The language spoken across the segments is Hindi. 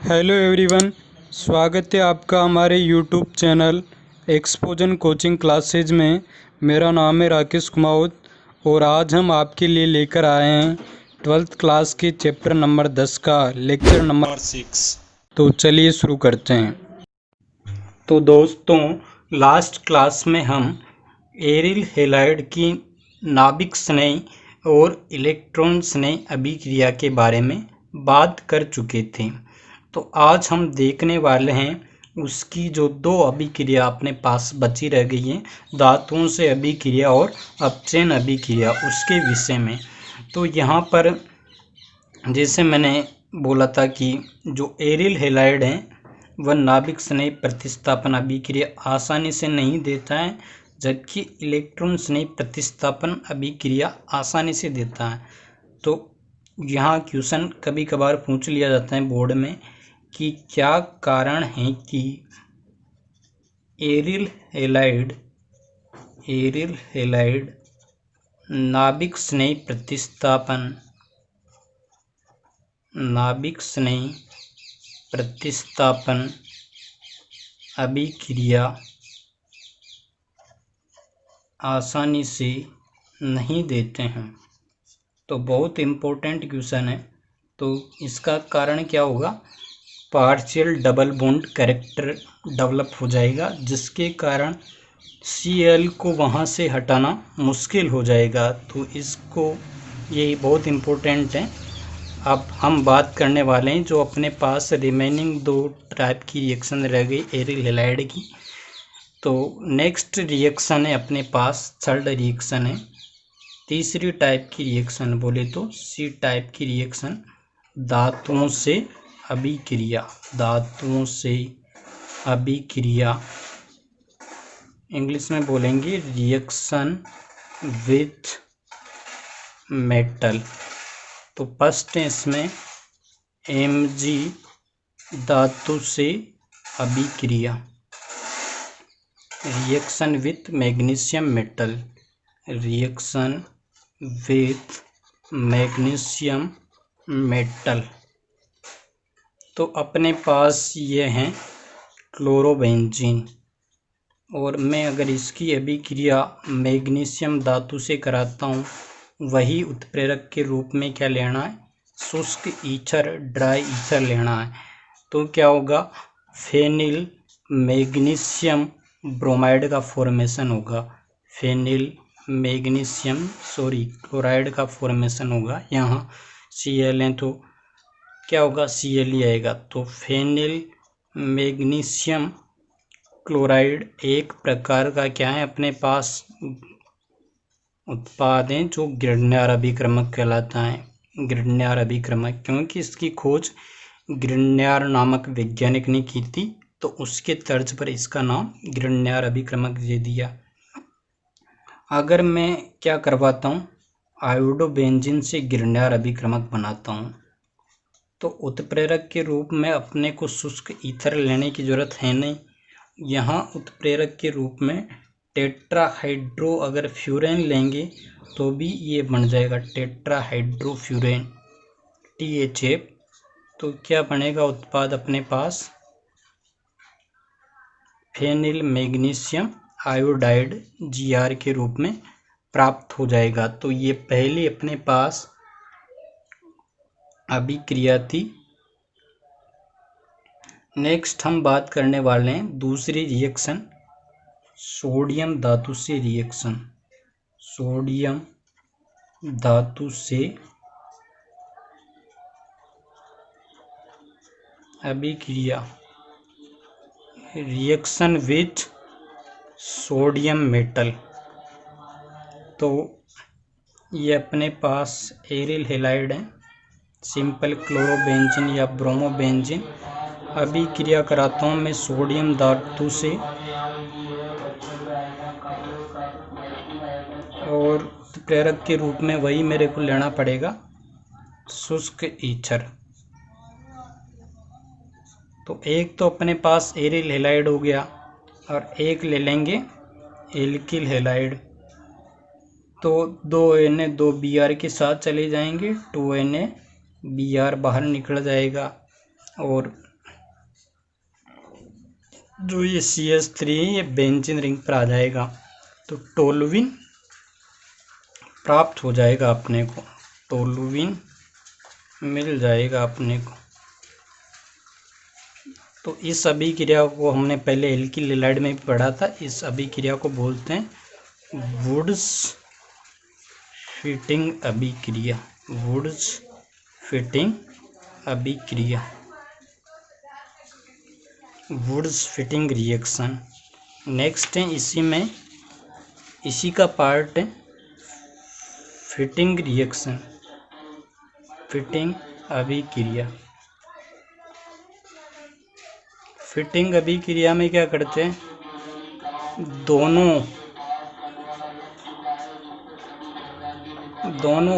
हेलो एवरीवन, स्वागत है आपका हमारे यूट्यूब चैनल एक्सपोजन कोचिंग क्लासेज में। मेरा नाम है राकेश कुमार और आज हम आपके लिए लेकर आए हैं 12th क्लास के चैप्टर नंबर 10 का लेक्चर नंबर 6। तो चलिए शुरू करते हैं। तो दोस्तों, लास्ट क्लास में हम एरिल हैलाइड की नाभिक स्नेह और इलेक्ट्रॉन स्नेह अभिक्रिया के बारे में बात कर चुके थे। तो आज हम देखने वाले हैं उसकी जो दो अभिक्रिया अपने पास बची रह गई हैं, धातुओं से अभिक्रिया और अपचयन अभिक्रिया, उसके विषय में। तो यहाँ पर जैसे मैंने बोला था कि जो एरिल हैलाइड हैं वह नाभिक स्नेह प्रतिस्थापन अभिक्रिया आसानी से नहीं देता है, जबकि इलेक्ट्रॉन स्नेह प्रतिस्थापन अभिक्रिया आसानी से देता है। तो यहाँ क्वेश्चन कभी कभार पूछ लिया जाता है बोर्ड में कि क्या कारण है कि एरिल हैलाइड नाभिक स्नेह प्रतिस्थापन अभिक्रिया आसानी से नहीं देते हैं। तो बहुत इम्पोर्टेंट क्वेश्चन है। तो इसका कारण क्या होगा? Partial double bond character develop हो जाएगा, जिसके कारण Cl को वहाँ से हटाना मुश्किल हो जाएगा। तो इसको ये बहुत इम्पोर्टेंट है। अब हम बात करने वाले हैं जो अपने पास रिमेनिंग दो टाइप की रिएक्शन रह गई एरिल हैलाइड की। तो नेक्स्ट रिएक्शन है अपने पास, थर्ड रिएक्शन है, तीसरी टाइप की रिएक्शन बोले तो सी टाइप की रिएक्शन, धातुओं से अभिक्रिया, इंग्लिश में बोलेंगे रिएक्शन विथ मेटल। तो फर्स्ट है इसमें Mg धातु से अभिक्रिया, रिएक्शन विथ मैग्नीशियम मेटल। तो अपने पास ये हैं क्लोरोबेंजीन, और मैं अगर इसकी अभिक्रिया मैग्नीशियम धातु से कराता हूँ, वही उत्प्रेरक के रूप में क्या लेना है? शुष्क ईथर, ड्राई ईथर लेना है। तो क्या होगा? फेनिल मैग्नीशियम ब्रोमाइड का फॉर्मेशन होगा, क्लोराइड का फॉर्मेशन होगा। यहाँ Cl है तो क्या होगा? Cl ही आएगा। तो फेनिल मैग्नीशियम क्लोराइड एक प्रकार का क्या है, अपने पास उत्पाद हैं जो ग्रिग्नार अभिक्रमक कहलाता है। ग्रिग्नार अभिक्रमक, क्योंकि इसकी खोज ग्रिग्नार नामक वैज्ञानिक ने की थी, तो उसके तर्ज पर इसका नाम ग्रिग्नार अभिक्रमक दे दिया। अगर मैं क्या करवाता हूँ, आयोडोबेंजीन से ग्रिग्नार अभिक्रमक बनाता हूँ, तो उत्प्रेरक के रूप में अपने को शुष्क ईथर लेने की जरूरत है नहीं। यहाँ उत्प्रेरक के रूप में टेट्राहाइड्रो अगर फ्यूरेन लेंगे तो भी ये बन जाएगा टेट्राहाइड्रोफ्यूरेन, THF। तो क्या बनेगा उत्पाद अपने पास? फेनिल मैग्नीशियम आयोडाइड Gr के रूप में प्राप्त हो जाएगा। तो ये पहली अपने पास अभिक्रिया थी। नेक्स्ट हम बात करने वाले हैं दूसरी रिएक्शन, सोडियम धातु से रिएक्शन, सोडियम धातु से अभिक्रिया, रिएक्शन विथ सोडियम मेटल। तो ये अपने पास एरिल हैलाइड है, सिंपल क्लोरोबेंजीन या ब्रोमोबेंजीन। अभिक्रिया कराता हूँ मैं सोडियम धातु से, और उत्प्रेरक के रूप में वही मेरे को लेना पड़ेगा शुष्क ईथर। तो एक तो अपने पास एरिल हैलाइड हो गया, और एक ले लेंगे एल्किल हैलाइड। तो 2Na 2Br के साथ चले जाएंगे, 2Na Br बाहर निकल जाएगा। और जो ये CH3 है ये बेंजीन रिंग पर आ जाएगा, तो टोलुइन प्राप्त हो जाएगा अपने को, टोलुइन मिल जाएगा अपने को। तो इस अभिक्रिया को हमने पहले एल्किल हैलाइड में भी पढ़ा था। इस अभिक्रिया को बोलते हैं वुड्स फिटिंग अभिक्रिया, वुड्स फिटिंग अभिक्रिया, वुड्स फिटिंग रिएक्शन। नेक्स्ट है इसी का पार्ट है फिटिंग रिएक्शन, फिटिंग अभिक्रिया। फिटिंग अभिक्रिया में क्या करते हैं, दोनों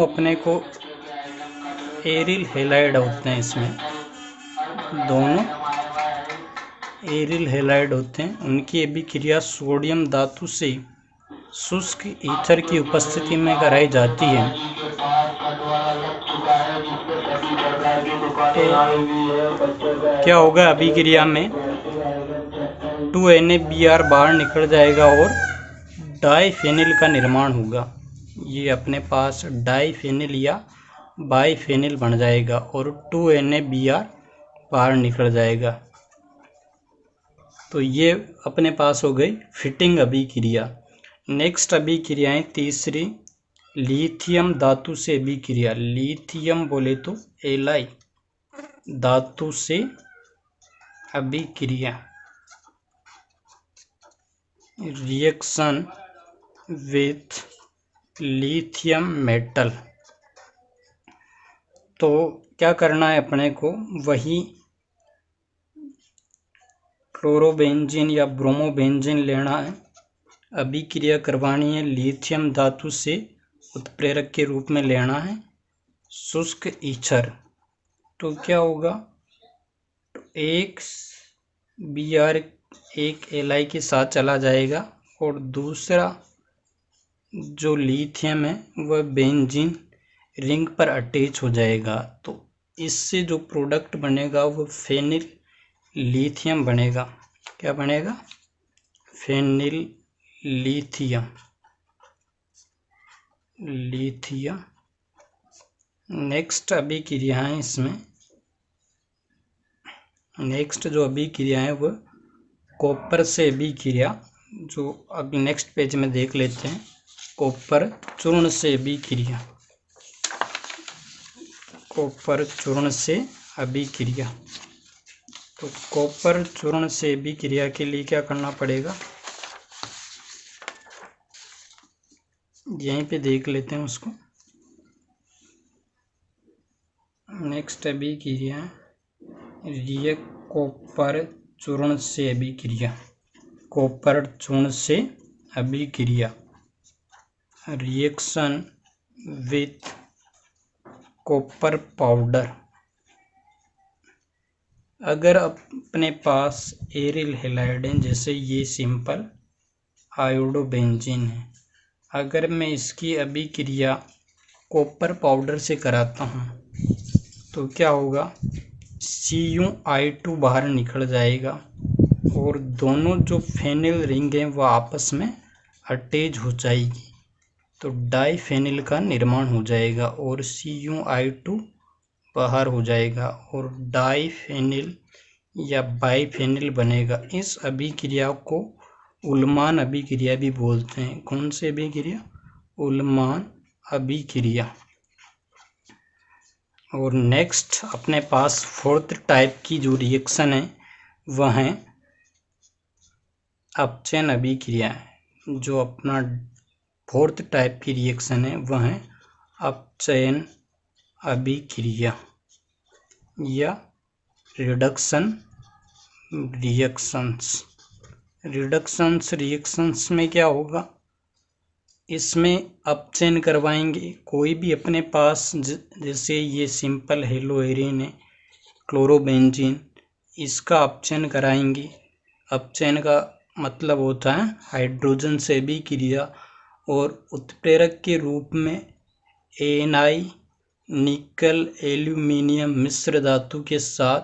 अपने को एरिल हैलाइड होते हैं, इसमें दोनों एरिल हैलाइड होते हैं। उनकी अभिक्रिया सोडियम धातु से शुष्क ईथर की उपस्थिति में कराई जाती है। तो क्या होगा अभिक्रिया में, 2NaBr बाहर निकल जाएगा और डाइफेनिल का निर्माण होगा। ये अपने पास डाइफेनिल या बाइफेनिल बन जाएगा और 2NaBr बाहर निकल जाएगा। तो ये अपने पास हो गई फिटिंग अभिक्रिया। नेक्स्ट अभिक्रियाएं तीसरी, लिथियम धातु से अभिक्रिया। लिथियम बोले तो Li, धातु से अभिक्रिया, रिएक्शन विथ लिथियम मेटल। तो क्या करना है अपने को, वही क्लोरोबेंजीन या ब्रोमोबेंजीन लेना है, अभिक्रिया करवानी है, लिथियम धातु से उत्प्रेरक के रूप में लेना है शुष्क ईथर। तो क्या होगा, एक Br एक Li के साथ चला जाएगा और दूसरा जो लिथियम है वह बेंजीन रिंग पर अटैच हो जाएगा। तो इससे जो प्रोडक्ट बनेगा वो फेनिल लिथियम बनेगा। क्या बनेगा, फेनिल लिथियम, लिथियम। नेक्स्ट अभिक्रिया है इसमें, नेक्स्ट जो अभिक्रिया है वो कॉपर से अभिक्रिया, जो अभी नेक्स्ट पेज में देख लेते हैं। कॉपर चूर्ण से अभिक्रिया, कॉपर चूर्ण से अभिक्रिया। तो कॉपर चूर्ण से अभिक्रिया के लिए क्या करना पड़ेगा, यहीं पे देख लेते हैं उसको। नेक्स्ट अभिक्रिया कॉपर चूर्ण से अभिक्रिया, कॉपर चूर्ण से अभिक्रिया, रिएक्शन विथ कॉपर पाउडर। अगर अपने पास एरिल हैलाइड है, जैसे ये सिंपल आयोडोबेंजीन है, अगर मैं इसकी अभिक्रिया कॉपर पाउडर से कराता हूँ तो क्या होगा, CuI2 बाहर निकल जाएगा और दोनों जो फेनिल रिंग हैं वो आपस में अटैच हो जाएगी, तो डाइफेनिल का निर्माण हो जाएगा और CuI2 बाहर हो जाएगा और डाइफेनिल या बाइफेनिल बनेगा। इस अभिक्रिया को उल्मान अभिक्रिया भी बोलते हैं। कौन सी अभिक्रिया, उल्मान अभिक्रिया। और नेक्स्ट अपने पास फोर्थ टाइप की जो रिएक्शन है वह है अपचयन अभिक्रिया है। जो अपना फोर्थ टाइप की रिएक्शन है वह है अपचयन अभिक्रिया या रिडक्शन रिएक्शंस। रिडक्शंस रिएक्शंस में क्या होगा, इसमें अपचयन करवाएंगे कोई भी अपने पास, जैसे ये सिंपल हेलोएरिन है, क्लोरोबेंजीन, इसका अपचयन कराएंगे। अपचयन का मतलब होता है हाइड्रोजन से अभिक्रिया और उत्प्रेरक के रूप में Ni निकल एल्यूमिनियम मिश्र धातु के साथ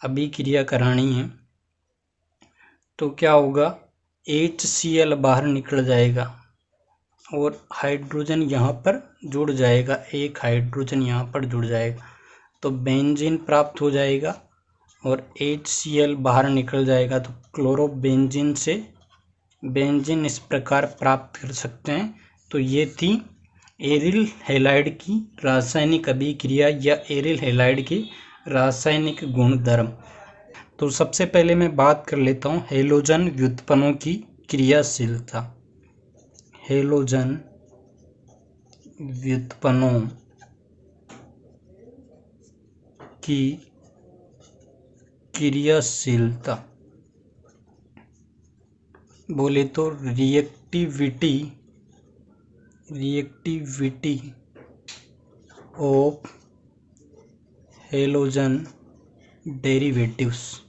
अभिक्रिया करानी है तो क्या होगा, HCl बाहर निकल जाएगा और हाइड्रोजन यहाँ पर जुड़ जाएगा, एक हाइड्रोजन यहाँ पर जुड़ जाएगा तो बेंजीन प्राप्त हो जाएगा और HCl बाहर निकल जाएगा तो क्लोरोबेंजीन से बेंजीन इस प्रकार प्राप्त कर सकते हैं। तो ये थी एरिल हैलाइड की रासायनिक अभिक्रिया या एरिल हैलाइड की रासायनिक गुणधर्म। तो सबसे पहले मैं बात कर लेता हूँ हेलोजन व्युत्पन्नों की क्रियाशीलता। हेलोजन व्युत्पन्नों की क्रियाशीलता बोले तो रिएक्टिविटी ऑफ हेलोजन डेरिवेटिव्स।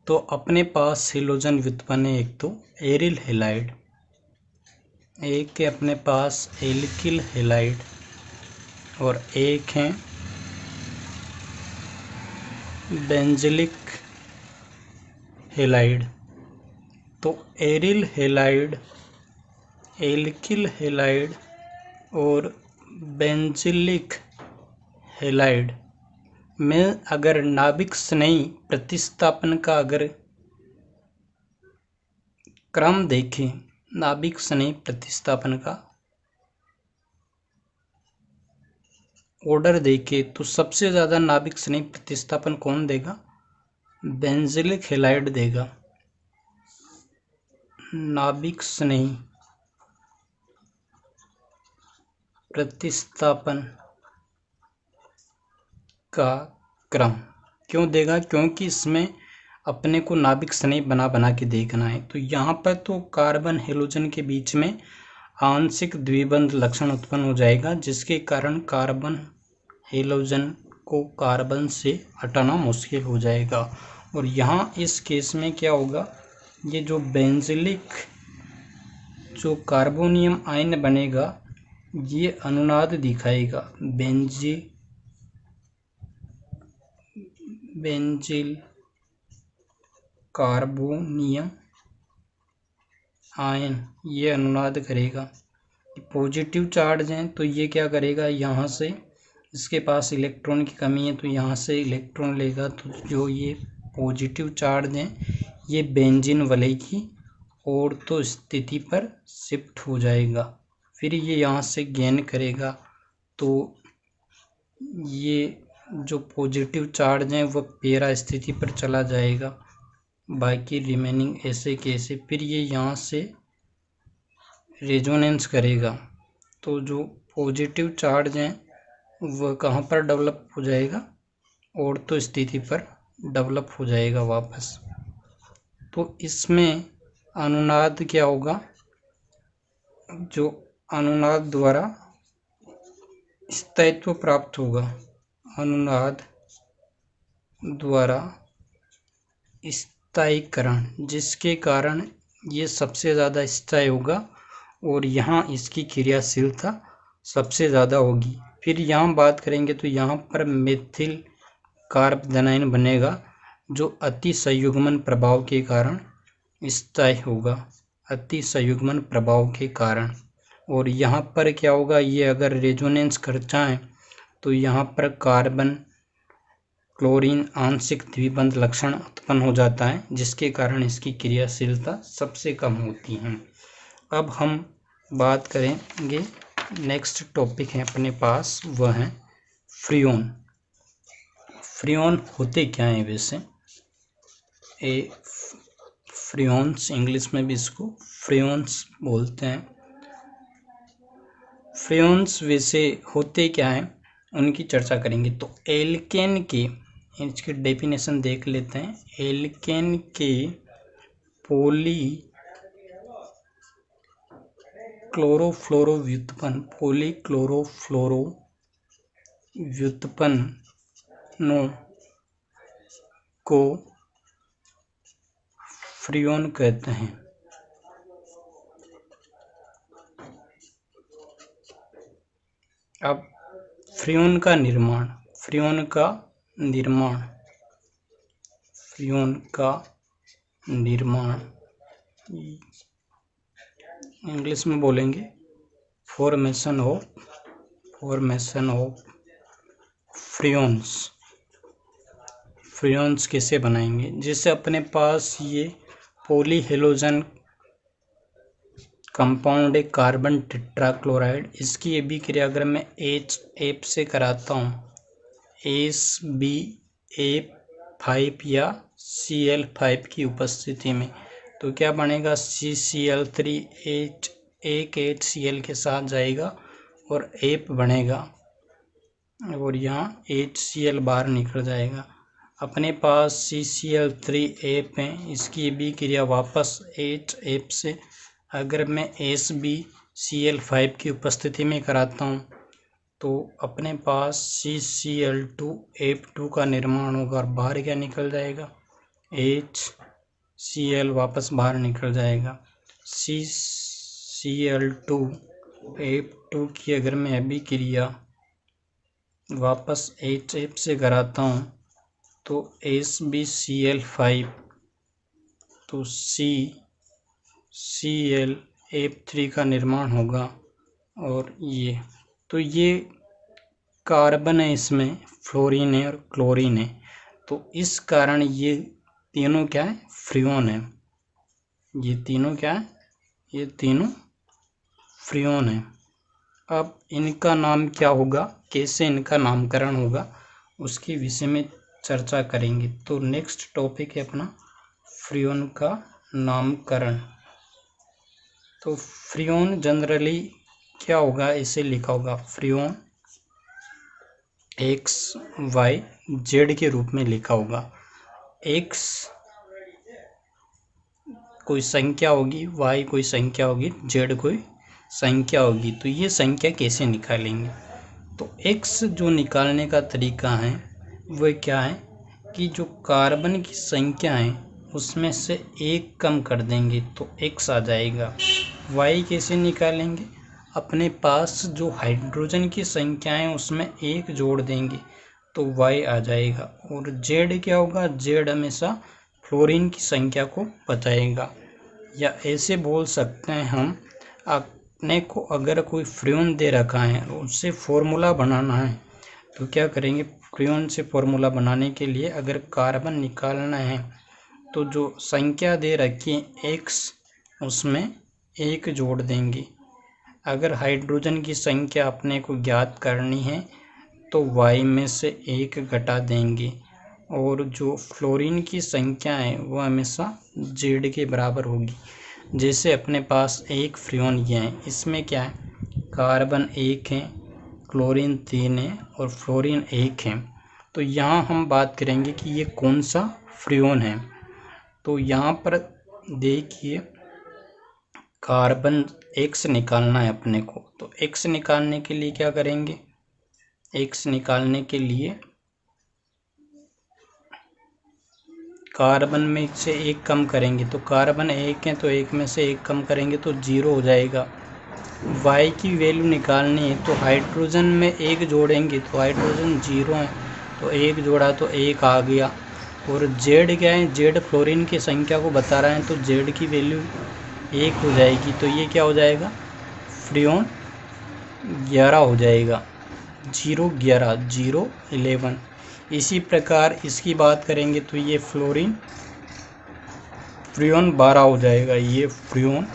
तो अपने पास हेलोजन व्युत्पन्न है, एक तो एरिल हैलाइड, एक है अपने पास एल्किल हैलाइड और एक है बेंजिलिक हैलाइड। तो एरिल हैलाइड, एल्किल हैलाइड और बेंजिलिक हैलाइड में अगर नाभिक स्नेही प्रतिस्थापन का अगर क्रम देखें, नाभिक स्नेही प्रतिस्थापन का ऑर्डर देखें तो सबसे ज़्यादा नाभिक स्नेही प्रतिस्थापन कौन देगा, बेंजिलिक हैलाइड देगा। नाभिक स्नेही प्रतिस्थापन का क्रम क्यों देगा, क्योंकि इसमें अपने को नाभिक स्नेही बना बना के देखना है। तो यहाँ पर तो कार्बन हेलोजन के बीच में आंशिक द्विबंध लक्षण उत्पन्न हो जाएगा, जिसके कारण कार्बन हेलोजन को कार्बन से हटाना मुश्किल हो जाएगा। और यहाँ इस केस में क्या होगा, ये जो बेंजिलिक जो कार्बोनियम आयन बनेगा ये अनुनाद दिखाएगा, बेंजिल कार्बोनियम आयन ये अनुनाद करेगा। पॉजिटिव चार्ज हैं तो ये क्या करेगा, यहाँ से इसके पास इलेक्ट्रॉन की कमी है तो यहाँ से इलेक्ट्रॉन लेगा, तो जो ये पॉजिटिव चार्ज हैं ये बेंजीन वलय की ऑर्थो स्थिति पर शिफ्ट हो जाएगा। फिर ये यहाँ से गेन करेगा तो ये जो पॉजिटिव चार्ज हैं वह पैरा स्थिति पर चला जाएगा, बाकी रिमेनिंग ऐसे कैसे। फिर ये यहाँ से रेजोनेंस करेगा तो जो पॉजिटिव चार्ज हैं वह कहाँ पर डेवलप हो जाएगा, ऑर्थो स्थिति पर डेवलप हो जाएगा वापस। तो इसमें अनुनाद क्या होगा, जो अनुनाद द्वारा स्थायित्व प्राप्त होगा, अनुनाद द्वारा स्थायीकरण, जिसके कारण ये सबसे ज़्यादा स्थायी होगा और यहाँ इसकी क्रियाशीलता सबसे ज़्यादा होगी। फिर यहाँ बात करेंगे तो यहाँ पर मेथिल कार्बोनाइन बनेगा जो अति संयुग्मन प्रभाव के कारण स्थायी होगा, अति संयुग्मन प्रभाव के कारण। और यहाँ पर क्या होगा, ये अगर रेजोनेंस कर जाए तो यहाँ पर कार्बन क्लोरीन आंशिक द्विबंध लक्षण उत्पन्न हो जाता है, जिसके कारण इसकी क्रियाशीलता सबसे कम होती है। अब हम बात करेंगे, नेक्स्ट टॉपिक है अपने पास वह है फ्रियोन। फ्रियोन होते क्या हैं वैसे, फ्रियोन्स इंग्लिश में भी इसको फ्रियोन्स बोलते हैं। फ्रियोन्स वैसे होते क्या हैं उनकी चर्चा करेंगे। तो एल्केन के, इसकी डेफिनेशन देख लेते हैं। एल्केन के पॉली क्लोरोफ्लोरो व्युत्पन्न, पॉली क्लोरोफ्लोरो व्युत्पन्नों को फ्रियोन कहते हैं। अब फ्रियोन का निर्माण, फ्रियोन का निर्माण, फ्रियोन का निर्माण इंग्लिश में बोलेंगे फॉर्मेशन ऑफ फ्रियोन्स कैसे बनाएंगे। जैसे अपने पास ये पॉलीहेलोजन कंपाउंड है कार्बन टेट्राक्लोराइड, इसकी अभिक्रिया अगर मैं HF से कराता हूँ SbA5 या Cl5 की उपस्थिति में, तो क्या बनेगा CCl3 एक HCl के साथ जाएगा और एप बनेगा और यहाँ HCl बाहर निकल जाएगा। अपने पास CCl3 एप है, इसकी अभिक्रिया वापस HF से अगर मैं SbCl5 की उपस्थिति में कराता हूँ तो अपने पास CCl2F2 का निर्माण होगा और बाहर क्या निकल जाएगा HCl वापस बाहर निकल जाएगा। CCl2F2 की अगर मैं अभिक्रिया वापस HF से कराता हूँ तो SbCl5 तो CClF3 का निर्माण होगा और ये कार्बन है, इसमें फ्लोरीन है और क्लोरीन है, तो इस कारण ये तीनों क्या है फ्रियोन है। ये तीनों क्या है, ये तीनों फ्रियोन है। अब इनका नाम क्या होगा, कैसे इनका नामकरण होगा, उसके विषय में चर्चा करेंगे। तो नेक्स्ट टॉपिक है अपना फ्रियोन का नामकरण। तो फ्रियोन जनरली क्या होगा, ऐसे लिखा होगा फ्रियोन XYZ के रूप में लिखा होगा। X कोई संख्या होगी, Y कोई संख्या होगी, Z कोई संख्या होगी। तो ये संख्या कैसे निकालेंगे, तो X जो निकालने का तरीका है वह क्या है कि जो कार्बन की संख्या है उसमें से एक कम कर देंगे तो X आ जाएगा। Y कैसे निकालेंगे, अपने पास जो हाइड्रोजन की संख्या है उसमें एक जोड़ देंगे तो Y आ जाएगा। और Z क्या होगा, Z हमेशा फ्लोरीन की संख्या को बताएगा। या ऐसे बोल सकते हैं हम, अपने को अगर कोई फ्रियोन दे रखा है उससे फॉर्मूला बनाना है तो क्या करेंगे, फ्रियोन से फॉर्मूला बनाने के लिए अगर कार्बन निकालना है तो जो संख्या दे रखी है X उसमें एक जोड़ देंगे। अगर हाइड्रोजन की संख्या अपने को ज्ञात करनी है तो Y में से एक घटा देंगे और जो फ्लोरीन की संख्या है वो हमेशा Z के बराबर होगी। जैसे अपने पास एक फ्रियोन ये है, इसमें क्या है कार्बन 1 है, क्लोरीन 3 है और फ्लोरीन 1 है। तो यहाँ हम बात करेंगे कि ये कौन सा फ्रियोन है। तो यहाँ पर देखिए कार्बन X निकालना है अपने को, तो X निकालने के लिए क्या करेंगे, X निकालने के लिए कार्बन में से एक कम करेंगे तो कार्बन 1 है तो एक में से एक कम करेंगे तो 0 हो जाएगा। Y की वैल्यू निकालनी है तो हाइड्रोजन में एक जोड़ेंगे तो हाइड्रोजन 0 है तो एक जोड़ा तो एक आ गया। और Z क्या है, Z फ्लोरीन की संख्या को बता रहा है तो Z की वैल्यू 1 हो जाएगी। तो ये क्या हो जाएगा, फ्रियोन 11 हो जाएगा, 0 11। इसी प्रकार इसकी बात करेंगे तो ये फ्रियोन 12 हो जाएगा, ये फ्रियोन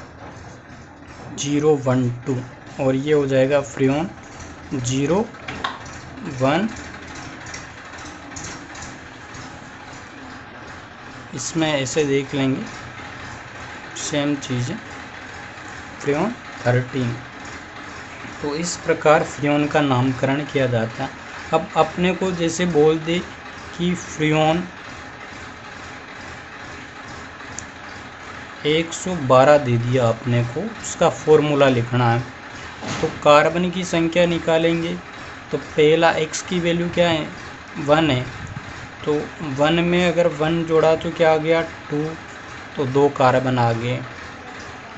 012 और ये हो जाएगा फ्रियोन 013। इसमें ऐसे देख लेंगे सेम चीज़ें फ्रियोन 13। तो इस प्रकार फ्रियोन का नामकरण किया जाता है। अब अपने को जैसे बोल दे कि फ्रियोन 112 दे दिया अपने को, उसका फॉर्मूला लिखना है तो कार्बन की संख्या निकालेंगे। तो पहला X की वैल्यू क्या है 1 है, तो 1 में अगर 1 जोड़ा तो क्या आ गया 2, तो 2 कार्बन आ गए।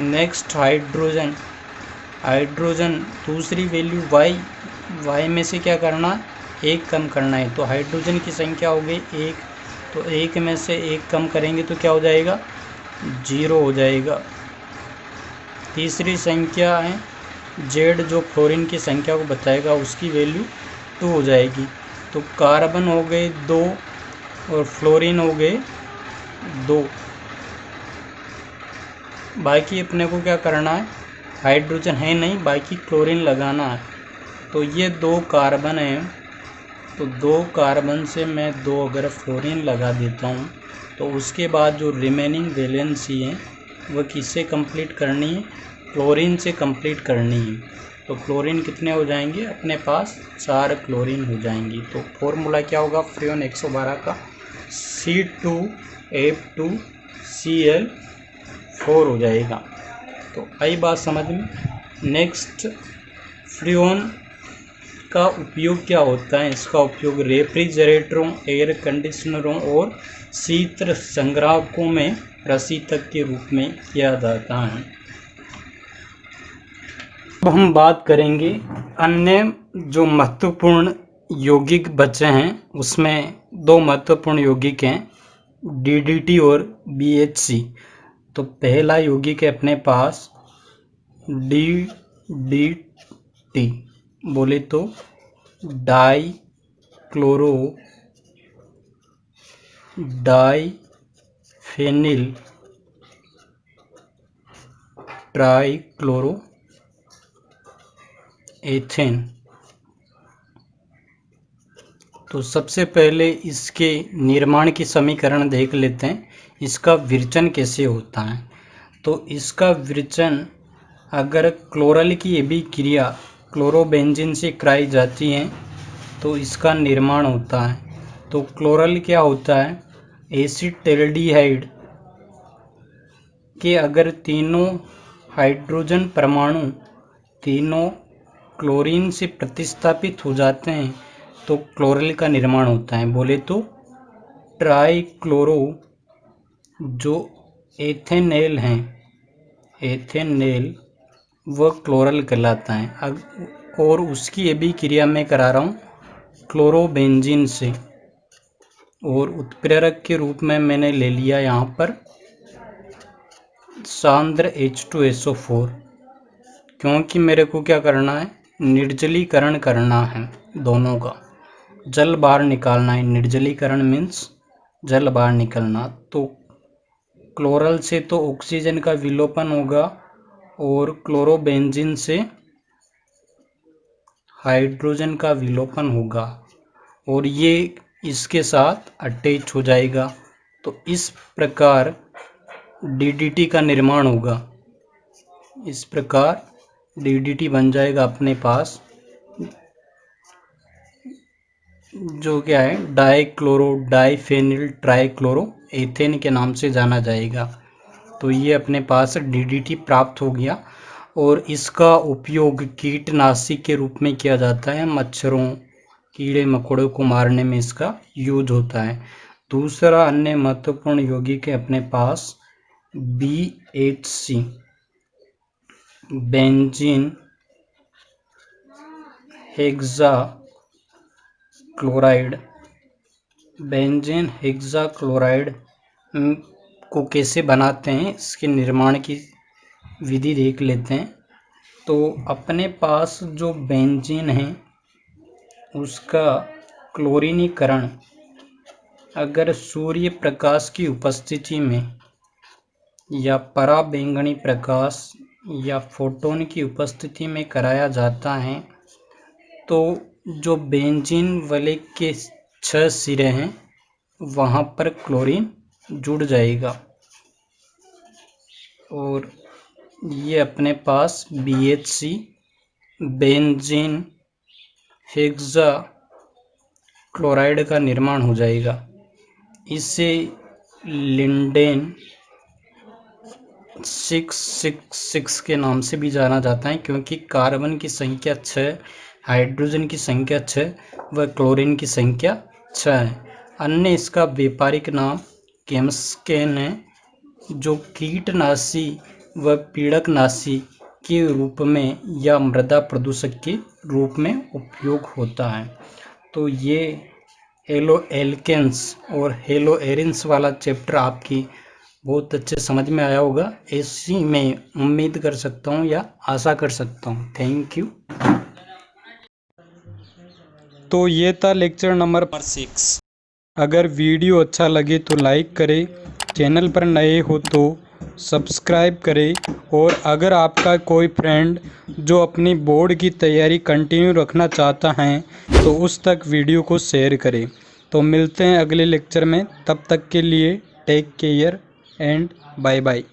नेक्स्ट हाइड्रोजन दूसरी वैल्यू Y में से क्या करना एक कम करना है, तो हाइड्रोजन की संख्या हो गई 1, तो 1 में से 1 कम करेंगे तो क्या हो जाएगा, 0 हो जाएगा। तीसरी संख्या है जेड, जो फ्लोरीन की संख्या को बताएगा, उसकी वैल्यू 2 हो जाएगी। तो कार्बन हो गए 2 और फ्लोरीन हो गए 2। बाकी अपने को क्या करना है, हाइड्रोजन है नहीं, बाकी क्लोरीन लगाना है। तो ये 2 कार्बन है, तो 2 कार्बन से मैं 2 अगर फ्लोरीन लगा देता हूँ, तो उसके बाद जो रिमेनिंग वैलेंसी है वह किससे कंप्लीट करनी है, क्लोरीन से कंप्लीट करनी है। तो क्लोरीन कितने हो जाएंगे अपने पास, 4 क्लोरीन हो जाएंगी। तो फॉर्मूला क्या होगा फ्रीऑन 112 का, C2F2Cl4 हो जाएगा। तो आई बात समझ में। नेक्स्ट, फ्रीऑन का उपयोग क्या होता है, इसका उपयोग रेफ्रिजरेटरों, एयर कंडीशनरों और शीतल संग्राहकों में रसीदक के रूप में किया जाता है। अब हम बात करेंगे अन्य जो महत्वपूर्ण यौगिक बचे हैं, उसमें 2 महत्वपूर्ण यौगिक हैं, DDT और BHC। तो पहला यौगिक है अपने पास DDT, बोले तो डाई फेनिल ट्राइक्लोरो एथेन। तो सबसे पहले इसके निर्माण की समीकरण देख लेते हैं, इसका विरचन कैसे होता है। तो इसका विरचन अगर क्लोरल की अभिक्रिया क्लोरोबेंजीन से कराई जाती है तो इसका निर्माण होता है। तो क्लोरल क्या होता है, एसिटाल्डिहाइड के अगर तीनों हाइड्रोजन परमाणु तीनों क्लोरीन से प्रतिस्थापित हो जाते हैं तो क्लोरल का निर्माण होता है। बोले तो ट्राइक्लोरो जो एथेनेल हैं, एथेनेल वह क्लोरल कहलाता है। और उसकी अभिक्रिया मैं करा रहा हूँ क्लोरोबेंजीन से, और उत्प्रेरक के रूप में मैंने ले लिया यहाँ पर सांद्र H2SO4, क्योंकि मेरे को क्या करना है, निर्जलीकरण करना है दोनों का, जल बाहर निकालना है। निर्जलीकरण मीन्स जल बाहर निकलना। तो क्लोरल से तो ऑक्सीजन का विलोपन होगा और क्लोरोबेंजीन से हाइड्रोजन का विलोपन होगा और ये इसके साथ अटैच हो जाएगा। तो इस प्रकार DDT का निर्माण होगा, इस प्रकार DDT बन जाएगा अपने पास, जो क्या है डाइक्लोरो डाइफेनिल ट्राइक्लोरो एथेन के नाम से जाना जाएगा। तो ये अपने पास DDT प्राप्त हो गया और इसका उपयोग कीटनाशी के रूप में किया जाता है, मच्छरों कीड़े मकोड़ों को मारने में इसका यूज होता है। दूसरा अन्य महत्वपूर्ण यौगिक है अपने पास BHC, benzene hexa chloride. Benzene hexa chloride को कैसे बनाते हैं, इसके निर्माण की विधि देख लेते हैं। तो अपने पास जो बेंजीन है उसका क्लोरीनीकरण अगर सूर्य प्रकाश की उपस्थिति में या पराबैंगनी प्रकाश या फोटोन की उपस्थिति में कराया जाता है तो जो बेंजीन वलय के 6 सिरे हैं वहाँ पर क्लोरीन जुड़ जाएगा और ये अपने पास BHC बेंजीन हेक्सा क्लोराइड का निर्माण हो जाएगा। इसे लिंडेन 666 के नाम से भी जाना जाता है, क्योंकि कार्बन की संख्या 6, हाइड्रोजन की संख्या 6 व क्लोरीन की संख्या 6 है। अन्य इसका व्यापारिक नाम केम्स्केन है, जो कीटनाशी व पीड़कनाशी के रूप में या मृदा प्रदूषक के रूप में उपयोग होता है। तो ये हेलो एल्केन्स और हेलो एरिन्स वाला चैप्टर आपकी बहुत अच्छे समझ में आया होगा, ऐसी मैं उम्मीद कर सकता हूँ या आशा कर सकता हूँ। Thank you. तो ये था लेक्चर नंबर 6। अगर वीडियो अच्छा लगे तो लाइक करें, चैनल पर नए हो तो सब्सक्राइब करें, और अगर आपका कोई फ्रेंड जो अपनी बोर्ड की तैयारी कंटिन्यू रखना चाहता है तो उस तक वीडियो को शेयर करें। तो मिलते हैं अगले लेक्चर में, तब तक के लिए take care and bye bye.